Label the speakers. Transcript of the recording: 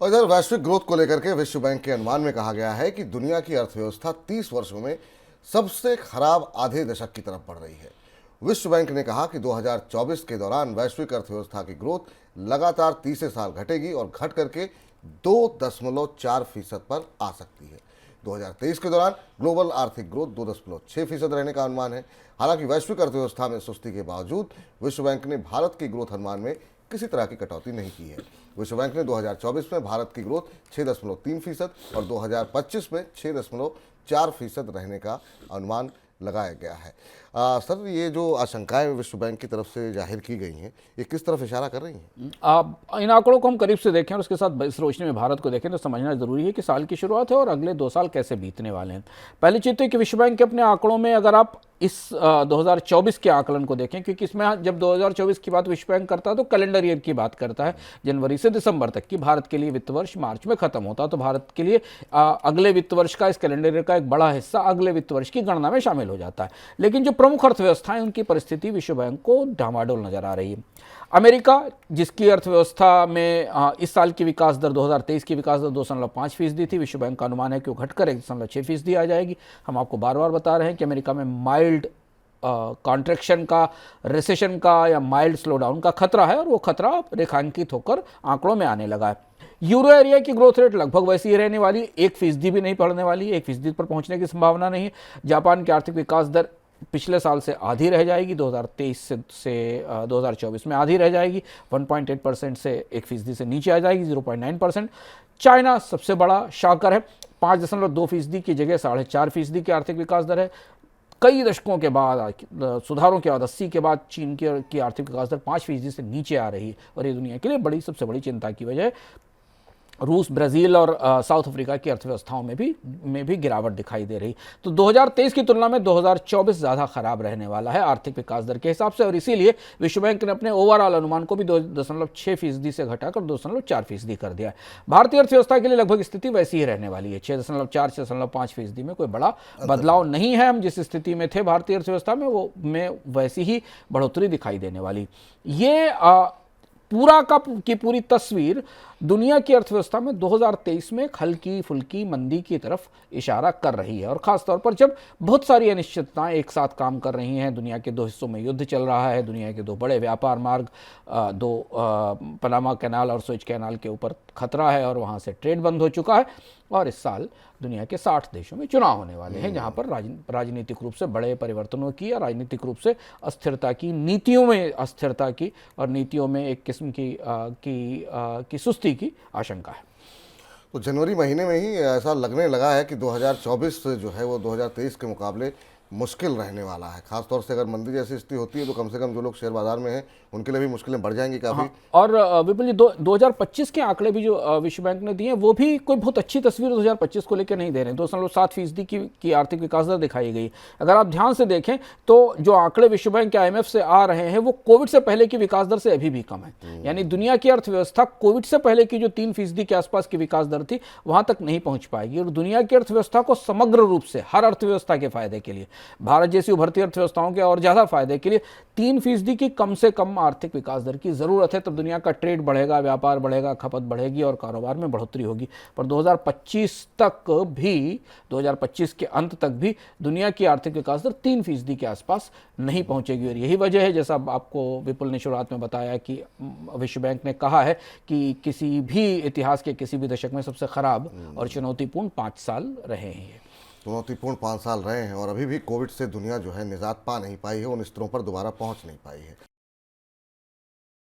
Speaker 1: और इधर वैश्विक ग्रोथ को लेकर के विश्व बैंक के अनुमान में कहा गया है कि दुनिया की अर्थव्यवस्था 30 वर्षों में सबसे खराब आधे दशक की तरफ बढ़ रही है। विश्व बैंक ने कहा कि 2024 के दौरान वैश्विक अर्थव्यवस्था की ग्रोथ लगातार तीसरे साल घटेगी और घट करके 2.4% पर आ सकती है। 2023 के दौरान ग्लोबल आर्थिक ग्रोथ 2.6% रहने का अनुमान है। हालांकि वैश्विक अर्थव्यवस्था में सुस्ती के बावजूद विश्व बैंक ने भारत की ग्रोथ अनुमान में किसी तरह की कटौती नहीं की है। विश्व बैंक ने 2024 में भारत की ग्रोथ 6.3% और 2025 में 6.4% रहने का अनुमान लगाया गया है। सर, ये जो आशंकाएं विश्व बैंक की तरफ से जाहिर की गई हैं, ये किस तरफ इशारा कर रही हैं?
Speaker 2: आप इन आंकड़ों को हम करीब से देखें और उसके साथ इस रोशनी में भारत को देखें तो समझना जरूरी है कि साल की शुरुआत है और अगले 2 साल कैसे बीतने वाले हैं। पहली चीज तो है कि विश्व बैंक के अपने आंकड़ों में अगर आप इस 2024 के आकलन को देखें, क्योंकि इसमें जब 2024 की बात विश्व बैंक करता है तो कैलेंडर ईयर की बात करता है, जनवरी से दिसंबर तक की। भारत के लिए वित्त वर्ष मार्च में खत्म होता है, तो भारत के लिए अगले वित्त वर्ष का, इस कैलेंडर ईयर का एक बड़ा हिस्सा अगले वित्त वर्ष की गणना में शामिल हो जाता है। लेकिन जो प्रमुख अर्थव्यवस्थाएं, उनकी परिस्थिति विश्व बैंक को डामाडोल नजर आ रही है। अमेरिका, जिसकी अर्थव्यवस्था में इस साल की विकास दर 2023 की विकास दर 2.5% थी, विश्व बैंक का अनुमान है कि वो घटकर 1.6% आ जाएगी। हम आपको बार बार बता रहे हैं कि अमेरिका में माइल्ड कॉन्ट्रैक्शन का, रिसेशन का या माइल्ड स्लोडाउन का खतरा है और वो खतरा रेखांकित होकर आंकड़ों में आने लगा है। यूरो एरिया की ग्रोथ रेट लगभग वैसी ही रहने वाली, 1% भी नहीं बढ़ने वाली, 1% पर पहुंचने की संभावना नहीं है। जापान की आर्थिक विकास दर पिछले साल से आधी रह जाएगी, 2023 से 2024 में आधी रह जाएगी, 1.8% से 1% से नीचे आ जाएगी, 0.9%। चाइना सबसे बड़ा शाकर है, 5.2% की जगह 4.5% की आर्थिक विकास दर है। कई दशकों के बाद, सुधारों के बाद, 80 के बाद चीन की आर्थिक विकास दर 5% से नीचे आ रही है और ये दुनिया के लिए सबसे बड़ी चिंता की वजह है। रूस, ब्राज़ील और साउथ अफ्रीका की अर्थव्यवस्थाओं में भी गिरावट दिखाई दे रही। तो 2023 की तुलना में 2024 ज़्यादा खराब रहने वाला है आर्थिक विकास दर के हिसाब से, और इसीलिए विश्व बैंक ने अपने ओवरऑल अनुमान को भी 2.6% से घटाकर 2.4% कर दिया है। भारतीय अर्थव्यवस्था के लिए लगभग स्थिति वैसी ही रहने वाली है, 6.4-6.5% में कोई बड़ा बदलाव नहीं है। हम जिस स्थिति में थे भारतीय अर्थव्यवस्था में, वो में वैसी ही बढ़ोतरी दिखाई देने वाली। ये पूरा की पूरी तस्वीर दुनिया की अर्थव्यवस्था में 2023 में हल्की फुल्की मंदी की तरफ इशारा कर रही है, और खासतौर पर जब बहुत सारी अनिश्चितताएं एक साथ काम कर रही हैं। दुनिया के 2 हिस्सों में युद्ध चल रहा है, दुनिया के 2 बड़े व्यापार मार्ग, 2 पनामा कैनाल और सुएज कैनाल के ऊपर खतरा है और वहाँ से ट्रेड बंद हो चुका है, और इस साल दुनिया के 60 देशों में चुनाव होने वाले हैं, जहाँ पर राजनीतिक रूप से बड़े परिवर्तनों की या राजनीतिक रूप से अस्थिरता की, नीतियों में अस्थिरता की और नीतियों में एक किस्म की सुस्ती की आशंका है।
Speaker 1: तो जनवरी महीने में ही ऐसा लगने लगा है कि 2024 जो है वो 2023 के मुकाबले मुश्किल रहने वाला है। खासतौर से अगर मंदी जैसी स्थिति होती है तो कम से कम जो लोग शेयर बाजार में हैं उनके लिए भी मुश्किलें बढ़ जाएंगी काफ़ी।
Speaker 2: हाँ, और विपुल जी, 2025 के आंकड़े भी जो विश्व बैंक ने दिए हैं, वो भी कोई बहुत अच्छी तस्वीर 2025 को लेकर नहीं दे रहे हैं। 2.7% की आर्थिक विकास दर दिखाई गई। अगर आप ध्यान से देखें तो जो आंकड़े विश्व बैंक के IMF से आ रहे हैं वो कोविड से पहले की विकास दर से अभी भी कम है। यानी दुनिया की अर्थव्यवस्था कोविड से पहले की जो 3% के आसपास की विकास दर थी वहां तक नहीं पहुंच पाएगी, और दुनिया की अर्थव्यवस्था को समग्र रूप से हर अर्थव्यवस्था के फायदे के लिए, भारत जैसी उभरती अर्थव्यवस्थाओं के और ज्यादा फायदे के लिए 3% की कम से कम आर्थिक विकास दर की जरूरत है। तब दुनिया का ट्रेड बढ़ेगा, व्यापार बढ़ेगा, खपत बढ़ेगी और कारोबार में बढ़ोतरी होगी। पर 2025 के अंत तक भी दुनिया की आर्थिक विकास दर 3% के आसपास नहीं पहुंचेगी, और यही वजह है, जैसा आपको विपुल ने शुरुआत में बताया, कि विश्व बैंक ने कहा है कि किसी भी इतिहास के किसी भी दशक में सबसे खराब और चुनौतीपूर्ण 5 साल रहे हैं।
Speaker 1: चुनौतीपूर्ण 5 साल रहे हैं और अभी भी कोविड से दुनिया जो है निजात पा नहीं पाई है, उन स्तरों पर दोबारा पहुंच नहीं पाई है।